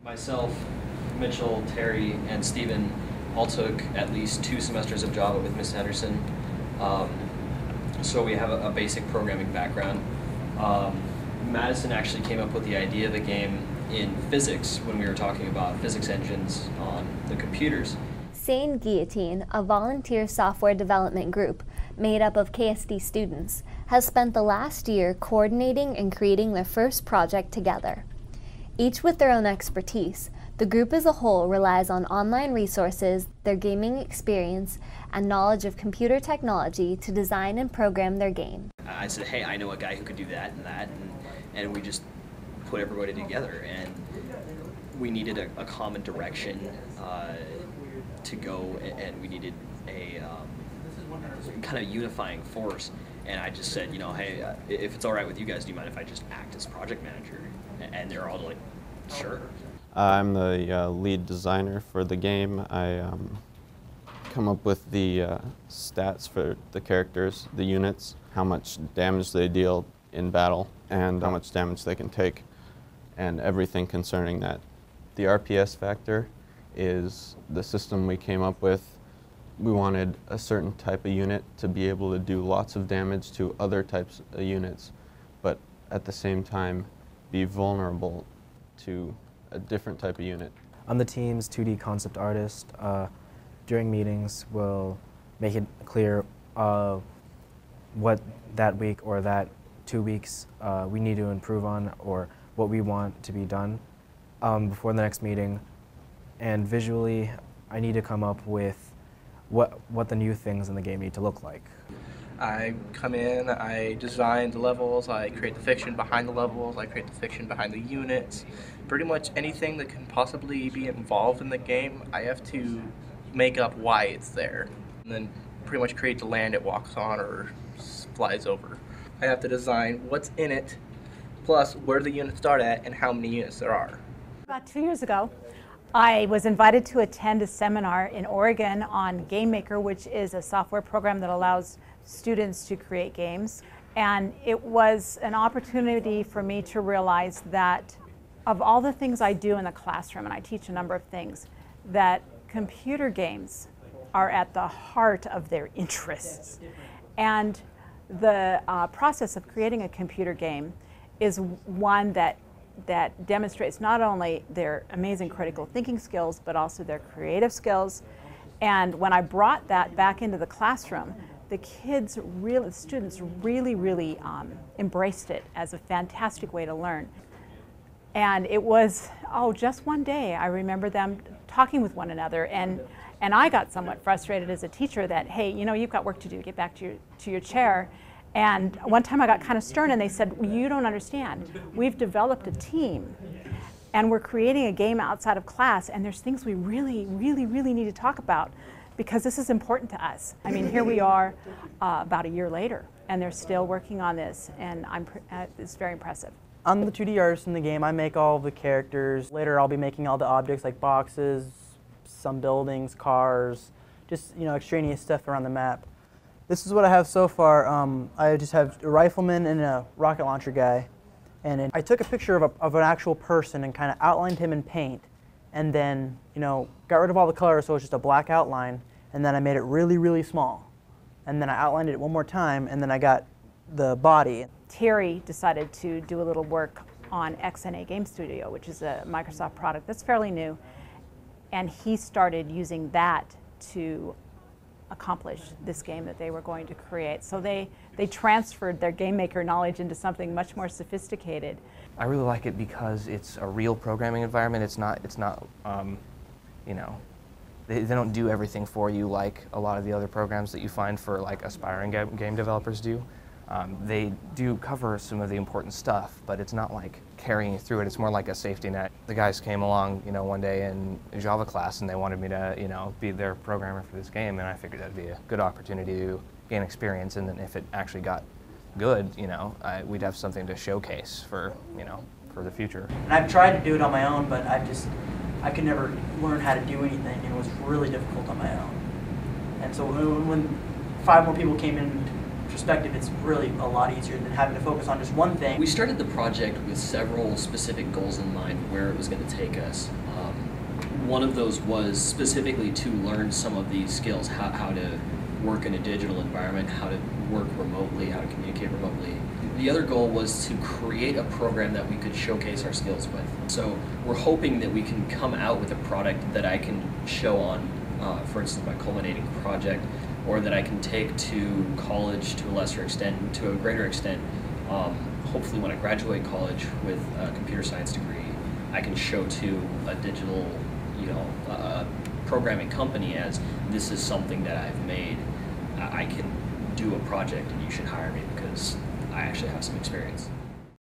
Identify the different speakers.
Speaker 1: Myself, Mitchell, Terry, and Steven all took at least 2 semesters of Java with Miss Henderson. So we have a basic programming background. Madison actually came up with the idea of the game in physics when we were talking about physics engines on the computers.
Speaker 2: Sane Guillotine, a volunteer software development group made up of KSD students, has spent the last year coordinating and creating their first project together. Each with their own expertise, the group as a whole relies on online resources, their gaming experience, and knowledge of computer technology to design and program their game.
Speaker 1: I said, hey, I know a guy who could do that, and we just put everybody together, and we needed a common direction to go, and we needed a kind of unifying force. And I just said, you know, hey, if it's all right with you guys, do you mind if I just act as project manager? And they're all like, sure.
Speaker 3: I'm the lead designer for the game. I come up with the stats for the characters, the units, how much damage they deal in battle, and how much damage they can take, and everything concerning that. The RPS factor is the system we came up with. We wanted a certain type of unit to be able to do lots of damage to other types of units, but at the same time be vulnerable to a different type of unit.
Speaker 4: I'm the team's 2D concept artist. During meetings, we'll make it clear what that week or that 2 weeks we need to improve on, or what we want to be done before the next meeting. And visually, I need to come up with what the new things in the game need to look like.
Speaker 5: I come in, I design the levels, I create the fiction behind the levels, I create the fiction behind the units. Pretty much anything that can possibly be involved in the game, I have to make up why it's there. And then pretty much create the land it walks on or flies over. I have to design what's in it, plus where the units start at and how many units there are.
Speaker 6: About 2 years ago, I was invited to attend a seminar in Oregon on GameMaker, which is a software program that allows students to create games. And it was an opportunity for me to realize that of all the things I do in the classroom, and I teach a number of things, that computer games are at the heart of their interests. And the process of creating a computer game is one that demonstrates not only their amazing critical thinking skills, but also their creative skills. And when I brought that back into the classroom, the students really embraced it as a fantastic way to learn. And it was, just one day, I remember them talking with one another, and I got somewhat frustrated as a teacher that, hey, you know, you've got work to do, get back to your chair. And one time I got kind of stern, and they said, well, you don't understand. We've developed a team, and we're creating a game outside of class, and there's things we really need to talk about, because this is important to us. I mean, here we are about a year later, and they're still working on this, and it's very impressive.
Speaker 7: I'm the 2D artist in the game. I make all the characters. Later I'll be making all the objects like boxes, some buildings, cars, just, you know, extraneous stuff around the map. This is what I have so far. I just have a rifleman and a rocket launcher guy. And I took a picture of an actual person and kind of outlined him in paint. And then, you know, got rid of all the colors so it's just a black outline. And then I made it really small. And then I outlined it one more time, and then I got the body.
Speaker 6: Terry decided to do a little work on XNA Game Studio, which is a Microsoft product that's fairly new. And he started using that to accomplish this game that they were going to create. So they transferred their GameMaker knowledge into something much more sophisticated.
Speaker 8: I really like it because it's a real programming environment. It's not you know, they don't do everything for you like a lot of the other programs that you find for like aspiring game developers do. They do cover some of the important stuff, but it's not like carrying you through it. It's more like a safety net. The guys came along, you know, one day in a Java class, and they wanted me to, you know, be their programmer for this game, and I figured that'd be a good opportunity to gain experience, and then if it actually got good, you know, we'd have something to showcase for, you know, for the future.
Speaker 7: And I've tried to do it on my own, but I could never learn how to do anything, and it was really difficult on my own. And so when 5 more people came in
Speaker 9: perspective, it's really a lot easier than having to focus on just one thing.
Speaker 1: We started the project with several specific goals in mind where it was going to take us. One of those was specifically to learn some of these skills, how to work in a digital environment, how to work remotely, how to communicate remotely. The other goal was to create a program that we could showcase our skills with. So we're hoping that we can come out with a product that I can show on, for instance, my culminating project, or that I can take to college to a lesser extent, to a greater extent. Hopefully when I graduate college with a computer science degree, I can show to a digital, programming company as this is something that I've made. I can do a project and you should hire me because I actually have some experience.